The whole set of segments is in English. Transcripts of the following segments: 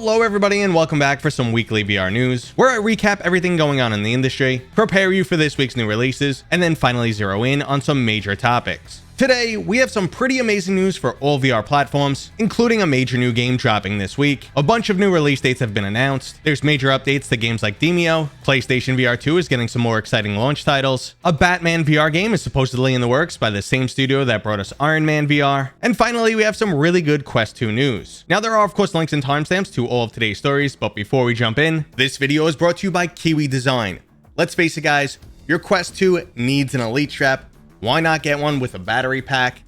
Hello everybody and welcome back for some weekly VR news, where I recap everything going on in the industry, prepare you for this week's new releases, and then finally zero in on some major topics. Today, we have some pretty amazing news for all VR platforms, including a major new game dropping this week. A bunch of new release dates have been announced. There's major updates to games like Demeo. PlayStation VR 2 is getting some more exciting launch titles. A Batman VR game is supposedly in the works by the same studio that brought us Iron Man VR. And finally, we have some really good Quest 2 news. Now, there are of course links and timestamps to all of today's stories, but before we jump in, this video is brought to you by Kiwi Design. Let's face it guys, your Quest 2 needs an Elite strap. Why not get one with a battery pack?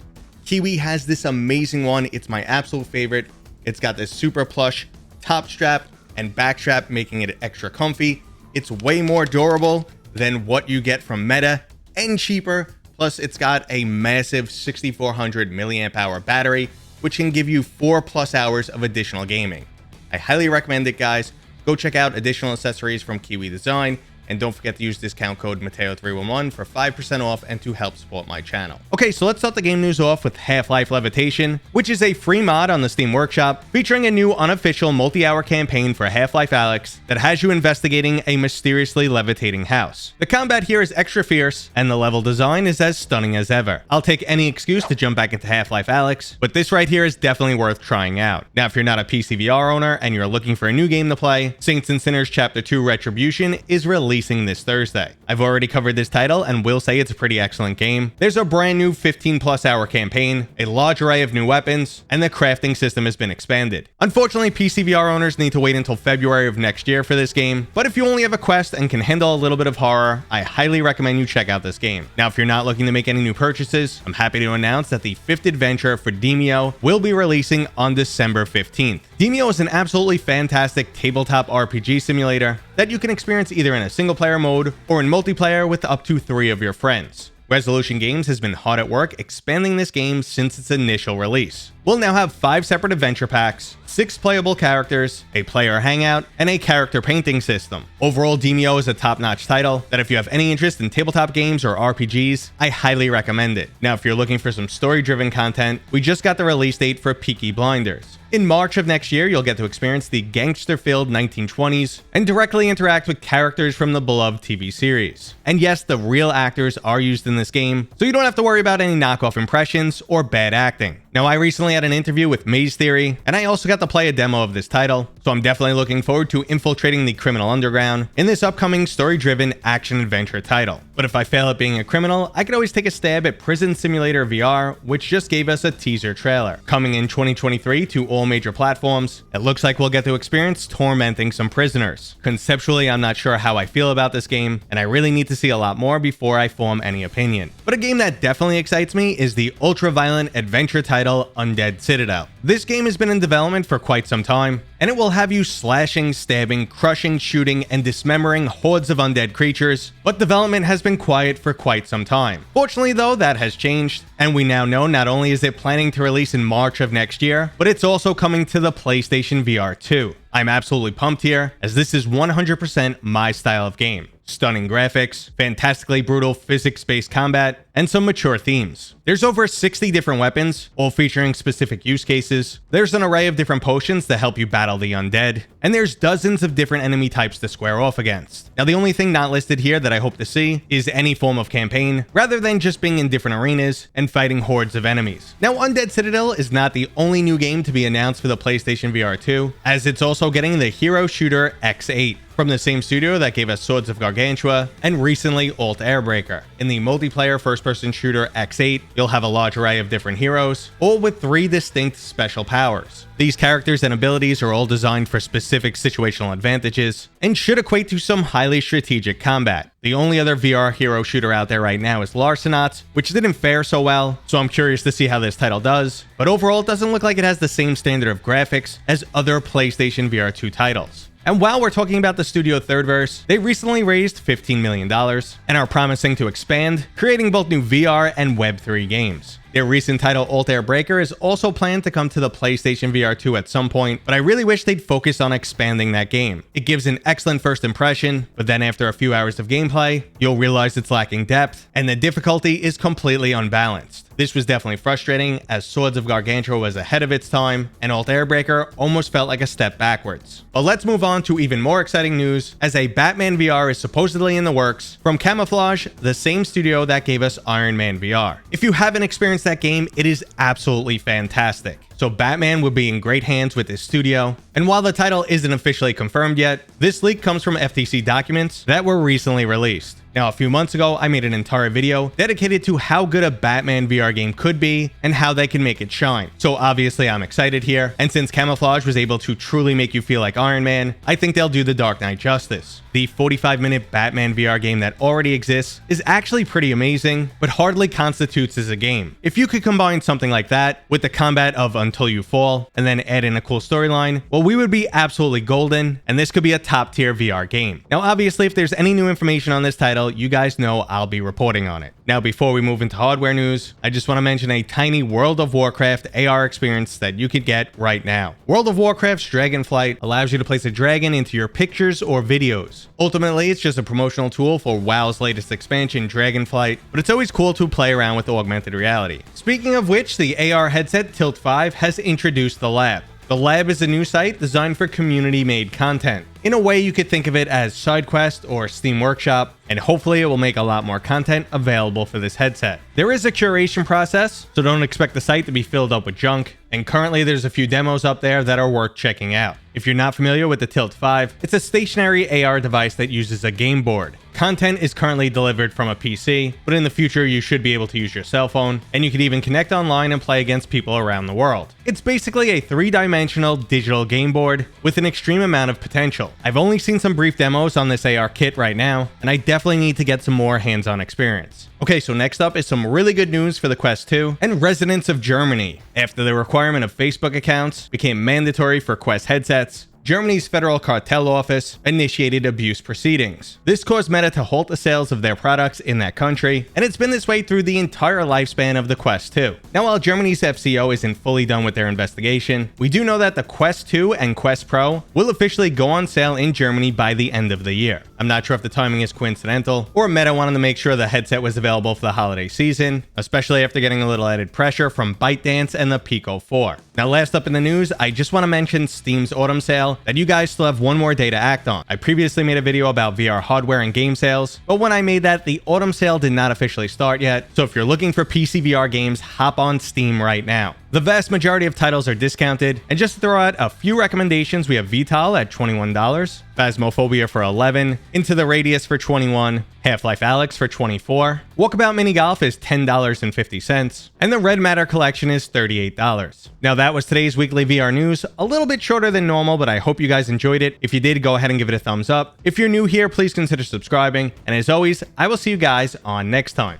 Kiwi has this amazing one. It's my absolute favorite. It's got this super plush top strap and back strap, making it extra comfy. It's way more durable than what you get from Meta and cheaper. Plus, it's got a massive 6400 milliamp hour battery, which can give you 4+ hours of additional gaming. I highly recommend it, guys. Go check out additional accessories from Kiwi Design. And don't forget to use discount code Mateo311 for 5% off and to help support my channel. Okay, so let's start the game news off with Half-Life Levitation, which is a free mod on the Steam Workshop featuring a new unofficial multi-hour campaign for Half-Life Alyx that has you investigating a mysteriously levitating house. The combat here is extra fierce, and the level design is as stunning as ever. I'll take any excuse to jump back into Half-Life Alyx, but this right here is definitely worth trying out. Now, if you're not a PC VR owner and you're looking for a new game to play, Saints and Sinners Chapter 2 Retribution is releasing this Thursday. I've already covered this title and will say it's a pretty excellent game. There's a brand new 15+ hour campaign, a large array of new weapons, and the crafting system has been expanded. Unfortunately, PC VR owners need to wait until February of next year for this game, but if you only have a Quest and can handle a little bit of horror, I highly recommend you check out this game. Now, if you're not looking to make any new purchases, I'm happy to announce that the 5th adventure for Demeo will be releasing on December 15th. Demeo is an absolutely fantastic tabletop RPG simulator that you can experience either in a single-player mode or in multiplayer with up to 3 of your friends. Resolution Games has been hard at work expanding this game since its initial release. We'll now have 5 separate adventure packs, 6 playable characters, a player hangout, and a character painting system. Overall, Demeo is a top-notch title that if you have any interest in tabletop games or RPGs, I highly recommend it. Now, if you're looking for some story-driven content, we just got the release date for Peaky Blinders. In March of next year, you'll get to experience the gangster-filled 1920s and directly interact with characters from the beloved TV series. And yes, the real actors are used in this game, so you don't have to worry about any knockoff impressions or bad acting. Now, I recently had an interview with Maze Theory, and I also got to play a demo of this title, so I'm definitely looking forward to infiltrating the criminal underground in this upcoming story-driven action-adventure title. But if I fail at being a criminal, I could always take a stab at Prison Simulator VR, which just gave us a teaser trailer. Coming in 2023 to all major platforms, it looks like we'll get to experience tormenting some prisoners. Conceptually, I'm not sure how I feel about this game, and I really need to see a lot more before I form any opinion. But a game that definitely excites me is the ultra-violent adventure title Undead Citadel. This game has been in development for quite some time, and it will have you slashing, stabbing, crushing, shooting, and dismembering hordes of undead creatures, but development has been quiet for quite some time. Fortunately though, that has changed, and we now know not only is it planning to release in March of next year, but it's also coming to the PlayStation VR 2. I'm absolutely pumped here, as this is 100% my style of game. Stunning graphics, fantastically brutal physics-based combat, and some mature themes. There's over 60 different weapons, all featuring specific use cases. There's an array of different potions that help you battle the undead, and there's dozens of different enemy types to square off against. Now, the only thing not listed here that I hope to see is any form of campaign, rather than just being in different arenas and fighting hordes of enemies. Now, Undead Citadel is not the only new game to be announced for the PlayStation VR 2, as it's also getting the hero shooter X8. From the same studio that gave us Swords of Gargantua and recently Alt Airbreaker. In the multiplayer first-person shooter X8, you'll have a large array of different heroes, all with 3 distinct special powers. These characters and abilities are all designed for specific situational advantages and should equate to some highly strategic combat. The only other VR hero shooter out there right now is Larcenauts, which didn't fare so well, so I'm curious to see how this title does, but overall it doesn't look like it has the same standard of graphics as other PlayStation VR 2 titles. And while we're talking about the studio Thirdverse, they recently raised $15 million and are promising to expand, creating both new VR and Web3 games. Their recent title Alt Airbreaker is also planned to come to the PlayStation VR 2 at some point, but I really wish they'd focus on expanding that game. It gives an excellent first impression, but then after a few hours of gameplay, you'll realize it's lacking depth, and the difficulty is completely unbalanced. This was definitely frustrating, as Swords of Gargantua was ahead of its time, and Alt Airbreaker almost felt like a step backwards. But let's move on to even more exciting news, as a Batman VR is supposedly in the works from Camouflage, the same studio that gave us Iron Man VR. If you haven't experienced that game, it is absolutely fantastic. So Batman would be in great hands with this studio. And while the title isn't officially confirmed yet, this leak comes from FTC documents that were recently released. Now, a few months ago, I made an entire video dedicated to how good a Batman VR game could be and how they can make it shine. So obviously I'm excited here. And since Camouflage was able to truly make you feel like Iron Man, I think they'll do The Dark Knight justice. The 45-minute Batman VR game that already exists is actually pretty amazing, but hardly constitutes as a game. If you could combine something like that with the combat of Until You Fall, and then add in a cool storyline, well, we would be absolutely golden, and this could be a top-tier VR game. Now, obviously, if there's any new information on this title, you guys know I'll be reporting on it. Now, before we move into hardware news, I just want to mention a tiny World of Warcraft AR experience that you could get right now. World of Warcraft's Dragonflight allows you to place a dragon into your pictures or videos. Ultimately, it's just a promotional tool for WoW's latest expansion, Dragonflight, but it's always cool to play around with augmented reality. Speaking of which, the AR headset Tilt 5 has introduced the Lab. The Lab is a new site designed for community-made content. In a way, you could think of it as SideQuest or Steam Workshop, and hopefully it will make a lot more content available for this headset. There is a curation process, so don't expect the site to be filled up with junk, and currently there's a few demos up there that are worth checking out. If you're not familiar with the Tilt 5, it's a stationary AR device that uses a game board. Content is currently delivered from a PC, but in the future you should be able to use your cell phone, and you can even connect online and play against people around the world. It's basically a three-dimensional digital game board with an extreme amount of potential. I've only seen some brief demos on this AR kit right now, and I definitely need to get some more hands-on experience. Okay, so next up is some really good news for the Quest 2 and residents of Germany. After the requirement of Facebook accounts became mandatory for Quest headsets, Germany's Federal Cartel Office initiated abuse proceedings. This caused Meta to halt the sales of their products in that country, and it's been this way through the entire lifespan of the Quest 2. Now, while Germany's FCO isn't fully done with their investigation, we do know that the Quest 2 and Quest Pro will officially go on sale in Germany by the end of the year. I'm not sure if the timing is coincidental, or Meta wanted to make sure the headset was available for the holiday season, especially after getting a little added pressure from ByteDance and the Pico 4. Now, last up in the news, I just want to mention Steam's autumn sale that you guys still have one more day to act on. I previously made a video about VR hardware and game sales, but when I made that, the autumn sale did not officially start yet, so if you're looking for PC VR games, hop on Steam right now. The vast majority of titles are discounted, and just to throw out a few recommendations, we have Vital at $21, Phasmophobia for $11, Into the Radius for $21, Half-Life Alyx for $24, Walkabout Mini Golf is $10.50, and the Red Matter Collection is $38. Now that was today's weekly VR news, a little bit shorter than normal, but I hope you guys enjoyed it. If you did, go ahead and give it a thumbs up. If you're new here, please consider subscribing, and as always, I will see you guys on next time.